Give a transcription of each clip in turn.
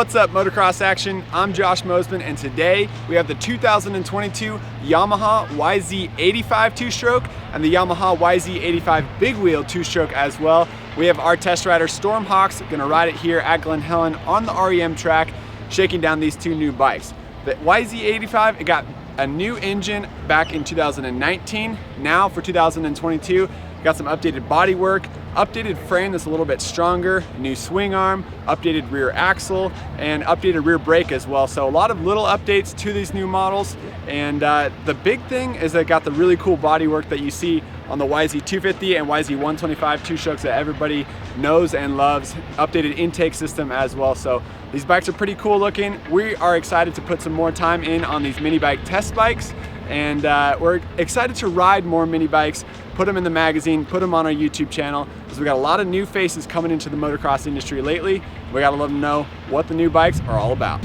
What's up, Motocross Action? I'm Josh Mosiman, and today we have the 2022 Yamaha YZ85 two-stroke and the Yamaha YZ85 big wheel two-stroke as well. We have our test rider Storm Hawks gonna ride it here at Glen Helen on the REM track, shaking down these two new bikes. The YZ85, it got a new engine back in 2019. Now for 2022, got some updated bodywork, updated frame that's a little bit stronger, new swing arm, updated rear axle, and updated rear brake as well. So a lot of little updates to these new models. And the big thing is that it got the really cool bodywork that you see on the YZ250 and YZ125 two-strokes that everybody knows and loves. Updated intake system as well. So these bikes are pretty cool looking. We are excited to put some more time in on these mini bike test bikes. And we're excited to ride more mini bikes, put them in the magazine, put them on our YouTube channel, because we got a lot of new faces coming into the motocross industry lately. We gotta let them know what the new bikes are all about.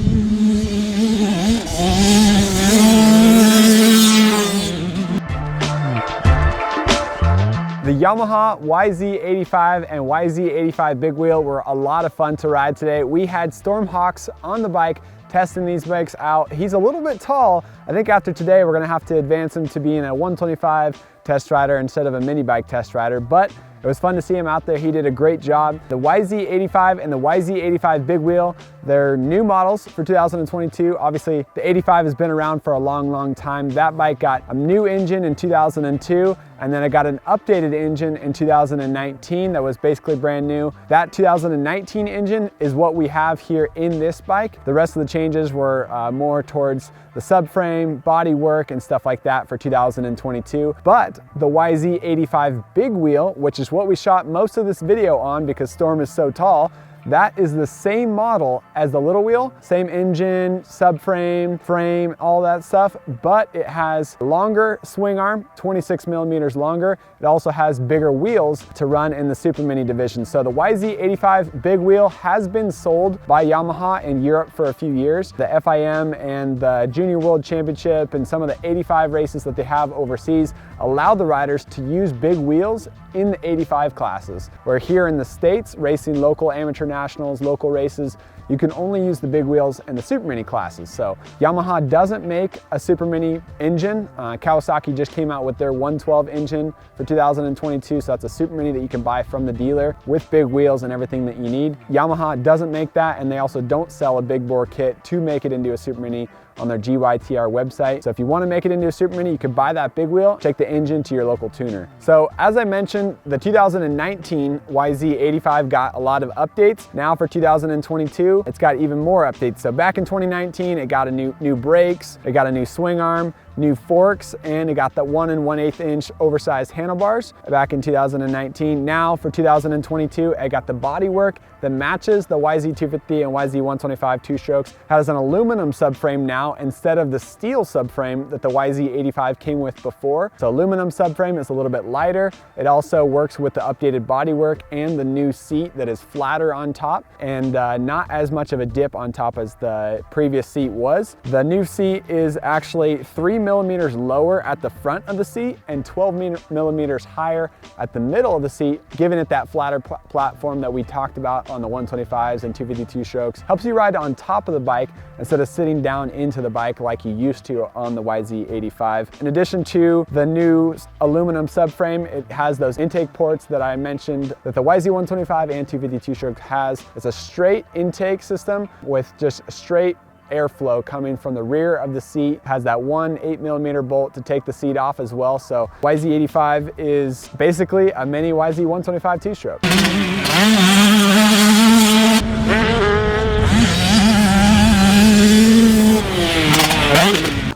The Yamaha YZ85 and YZ85 big wheel were a lot of fun to ride today. We had Storm Hawks on the bike testing these bikes out. He's a little bit tall. I think after today we're gonna have to advance him to being a 125 test rider instead of a mini bike test rider, but it was fun to see him out there. He did a great job. The YZ85 and the YZ85 big wheel, they're new models for 2022. Obviously, the 85 has been around for a long, long time. That bike got a new engine in 2002, and then it got an updated engine in 2019 that was basically brand new. That 2019 engine is what we have here in this bike. The rest of the changes were more towards the subframe, body work, and stuff like that for 2022. But the YZ85 big wheel, which is what we shot most of this video on because Storm is so tall, that is the same model as the little wheel, same engine, subframe, frame, all that stuff, but it has longer swing arm, 26 millimeters longer. It also has bigger wheels to run in the Super Mini division. So the YZ85 big wheel has been sold by Yamaha in Europe for a few years. The FIM and the Junior World Championship and some of the 85 races that they have overseas allow the riders to use big wheels in the 85 classes. Where here in the States, racing local amateur nationals, local races, you can only use the big wheels in the Super Mini classes. So Yamaha doesn't make a Super Mini engine. Kawasaki just came out with their 112 engine for 2022. So that's a Super Mini that you can buy from the dealer with big wheels and everything that you need. Yamaha doesn't make that, and they also don't sell a big bore kit to make it into a Super Mini on their GYTR website. So if you want to make it into a Super Mini, you can buy that big wheel, take the engine to your local tuner. So as I mentioned, the 2019 YZ85 got a lot of updates. Now for 2022, it's got even more updates. So back in 2019, it got a new brakes, it got a new swing arm, new forks, and it got the 1 1/8 inch oversized handlebars back in 2019. Now for 2022, it got the bodywork that matches the YZ250 and YZ125 two-strokes. Has an aluminum subframe now instead of the steel subframe that the YZ85 came with before. So aluminum subframe is a little bit lighter. It also works with the updated bodywork and the new seat that is flatter on top and not as much of a dip on top as the previous seat was. The new seat is actually 3 millimeters lower at the front of the seat and 12 millimeters higher at the middle of the seat, giving it that flatter platform that we talked about on the 125s and 252 strokes. Helps you ride on top of the bike instead of sitting down into the bike like you used to on the YZ85. In addition to the new aluminum subframe, it has those intake ports that I mentioned that the YZ125 and 252 stroke has. It's a straight intake system with just straight airflow coming from the rear of the seat. Has that 1 8mm bolt to take the seat off as well. So YZ85 is basically a mini YZ125 two-stroke.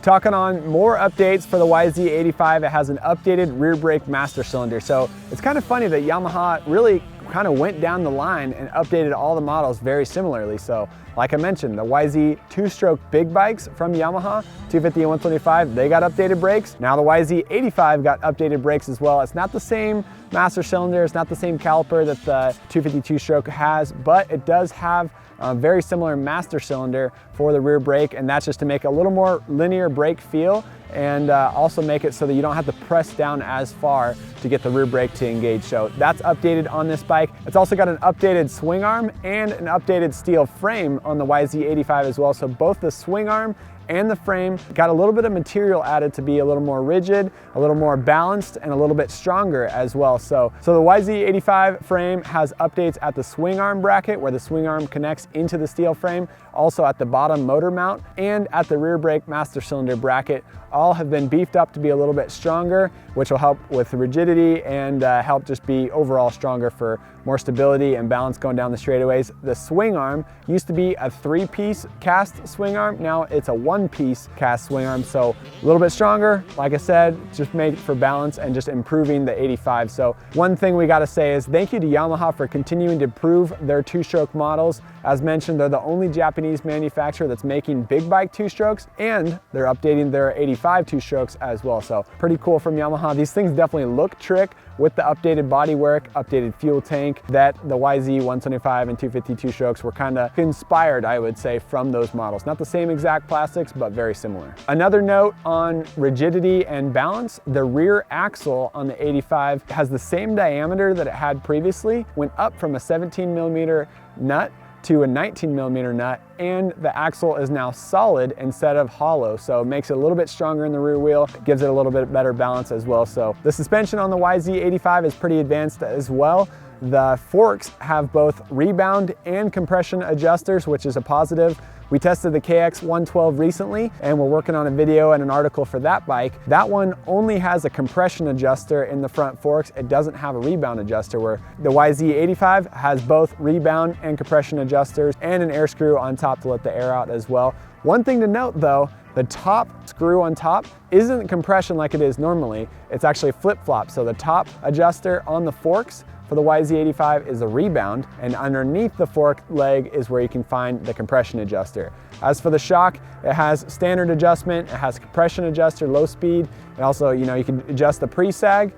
Talking on more updates for the YZ85, it has an updated rear brake master cylinder. So it's kind of funny that Yamaha really kind of went down the line and updated all the models very similarly. So like I mentioned, the YZ two-stroke big bikes from Yamaha, 250 and 125, they got updated brakes. Now the YZ85 got updated brakes as well. It's not the same master cylinder, it's not the same caliper that the 252 stroke has, but it does have a very similar master cylinder for the rear brake, and that's just to make a little more linear brake feel and also make it so that you don't have to press down as far to get the rear brake to engage. So that's updated on this bike. It's also got an updated swing arm and an updated steel frame on the YZ85 as well. So both the swing arm and the frame got a little bit of material added to be a little more rigid, a little more balanced, and a little bit stronger as well. So the YZ85 frame has updates at the swing arm bracket where the swing arm connects into the steel frame, also at the bottom motor mount, and at the rear brake master cylinder bracket. All have been beefed up to be a little bit stronger, which will help with rigidity and help just be overall stronger for more stability and balance going down the straightaways. The swing arm used to be a 3-piece cast swing arm. Now it's a 1-piece cast swing arm. So a little bit stronger, like I said, just made for balance and just improving the 85. So one thing we gotta say is thank you to Yamaha for continuing to improve their 2-stroke models. As mentioned, they're the only Japanese manufacturer that's making big bike 2-strokes, and they're updating their 85 2-strokes as well. So pretty cool from Yamaha. These things definitely look trick with the updated bodywork, updated fuel tank, that the YZ125 and 250 2-strokes were kind of inspired, I would say, from those models. Not the same exact plastics, but very similar. Another note on rigidity and balance, the rear axle on the 85 has the same diameter that it had previously, went up from a 17mm nut to a 19mm nut, and the axle is now solid instead of hollow, so it makes it a little bit stronger in the rear wheel, gives it a little bit better balance as well. So the suspension on the YZ85 is pretty advanced as well. The forks have both rebound and compression adjusters, which is a positive. We tested the KX112 recently, and we're working on a video and an article for that bike. That one only has a compression adjuster in the front forks. It doesn't have a rebound adjuster, where the YZ85 has both rebound and compression adjusters and an air screw on top to let the air out as well. One thing to note though, the top screw on top isn't compression like it is normally. It's actually flip-flop. So the top adjuster on the forks for the YZ85 is a rebound, and underneath the fork leg is where you can find the compression adjuster. As for the shock, it has standard adjustment, it has compression adjuster, low speed, and also, you know, you can adjust the pre-sag.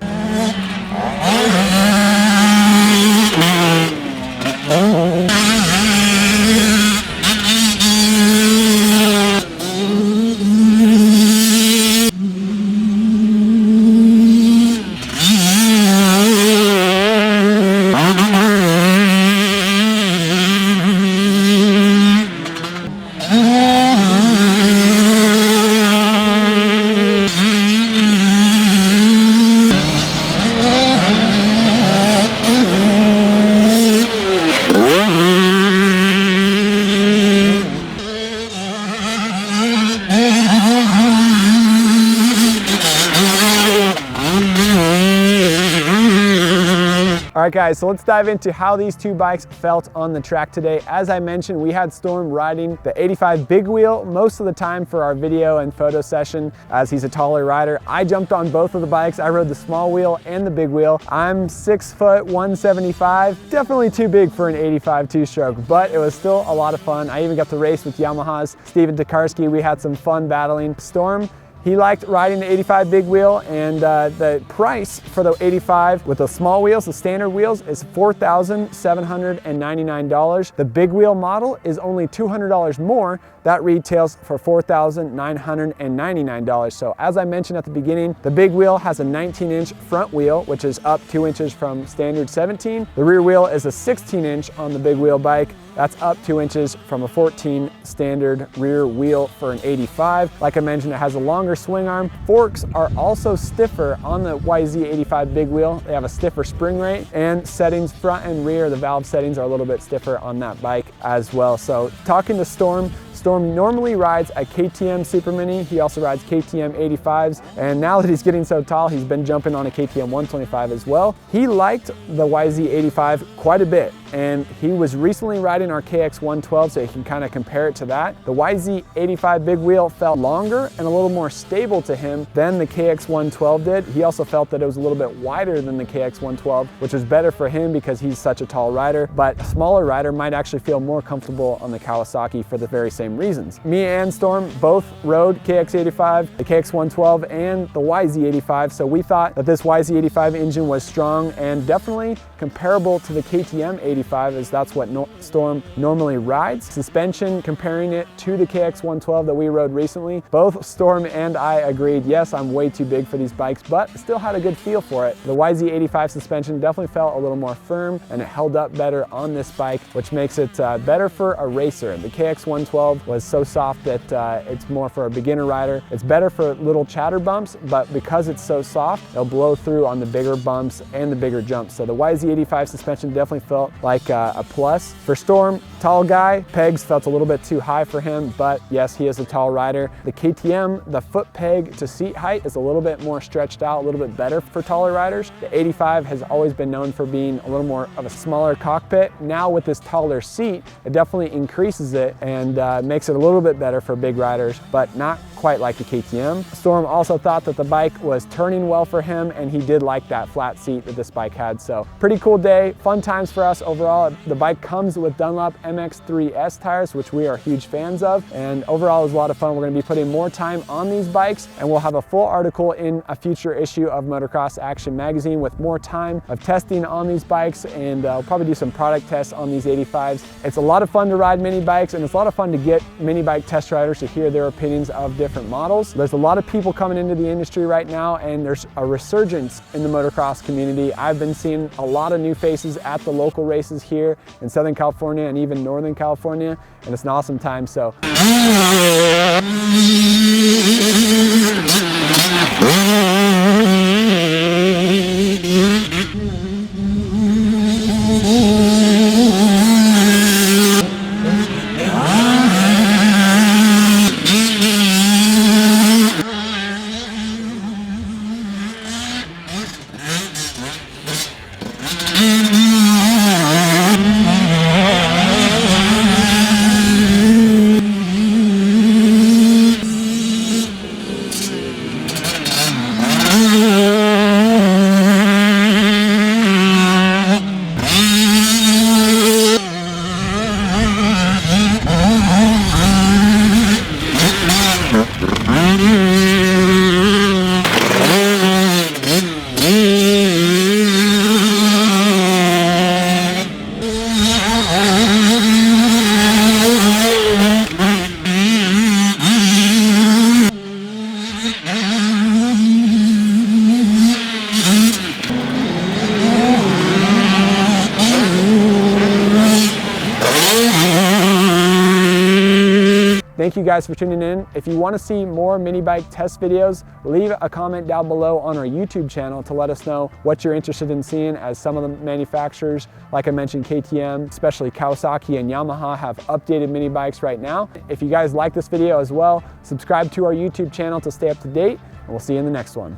All right guys, so let's dive into how these two bikes felt on the track today. As I mentioned, we had Storm riding the 85 big wheel most of the time for our video and photo session, as he's a taller rider. I jumped on both of the bikes. I rode the small wheel and the big wheel. I'm 6 foot 175, definitely too big for an 85 two-stroke, but it was still a lot of fun. I even got to race with Yamaha's Steven Tokarski. We had some fun battling. Storm, he liked riding the 85 big wheel, and the price for the 85 with the small wheels, the standard wheels, is $4,799. The big wheel model is only $200 more. That retails for $4,999. So as I mentioned at the beginning, the big wheel has a 19-inch front wheel, which is up 2 inches from standard 17. The rear wheel is a 16-inch on the big wheel bike. That's up 2 inches from a 14 standard rear wheel for an 85. Like I mentioned, it has a longer swing arm. Forks are also stiffer on the YZ85 big wheel. They have a stiffer spring rate, and settings front and rear, the valve settings are a little bit stiffer on that bike as well. So talking to Storm normally rides a KTM Super Mini. He also rides KTM 85s, and now that he's getting so tall, he's been jumping on a KTM 125 as well. He liked the YZ85 quite a bit, and he was recently riding our KX112, so he can kind of compare it to that. The YZ85 big wheel felt longer and a little more stable to him than the KX112 did. He also felt that it was a little bit wider than the KX112, which is better for him because he's such a tall rider, but a smaller rider might actually feel more comfortable on the Kawasaki for the very same reasons. Me and Storm both rode KX85, the KX112, and the YZ85, so we thought that this YZ85 engine was strong and definitely comparable to the KTM 85 YZ85 as that's what Storm normally rides. Suspension, comparing it to the KX112 that we rode recently, both Storm and I agreed, yes, I'm way too big for these bikes, but still had a good feel for it. The YZ85 suspension definitely felt a little more firm and it held up better on this bike, which makes it better for a racer. The KX112 was so soft that it's more for a beginner rider. It's better for little chatter bumps, but because it's so soft, it'll blow through on the bigger bumps and the bigger jumps. So the YZ85 suspension definitely felt like a plus. For Storm, tall guy, pegs felt a little bit too high for him, but yes, he is a tall rider. The KTM, the foot peg to seat height is a little bit more stretched out, a little bit better for taller riders. The 85 has always been known for being a little more of a smaller cockpit. Now with this taller seat, it definitely increases it and makes it a little bit better for big riders, but not quite like the KTM. Storm also thought that the bike was turning well for him, and he did like that flat seat that this bike had. So pretty cool day, fun times for us overall. The bike comes with Dunlop MX3S tires, which we are huge fans of, and overall it was a lot of fun. We're gonna be putting more time on these bikes, and we'll have a full article in a future issue of Motocross Action Magazine with more time of testing on these bikes, and we'll probably do some product tests on these 85s. It's a lot of fun to ride mini bikes, and it's a lot of fun to get mini bike test riders to hear their opinions of different models. There's a lot of people coming into the industry right now, and there's a resurgence in the motocross community. I've been seeing a lot of new faces at the local races here in Southern California and even Northern California, and it's an awesome time. So thank you guys for tuning in. If you want to see more mini bike test videos, leave a comment down below on our YouTube channel to let us know what you're interested in seeing, as some of the manufacturers, like I mentioned, KTM, especially Kawasaki and Yamaha, have updated mini bikes right now. If you guys like this video as well, subscribe to our YouTube channel to stay up to date, and we'll see you in the next one.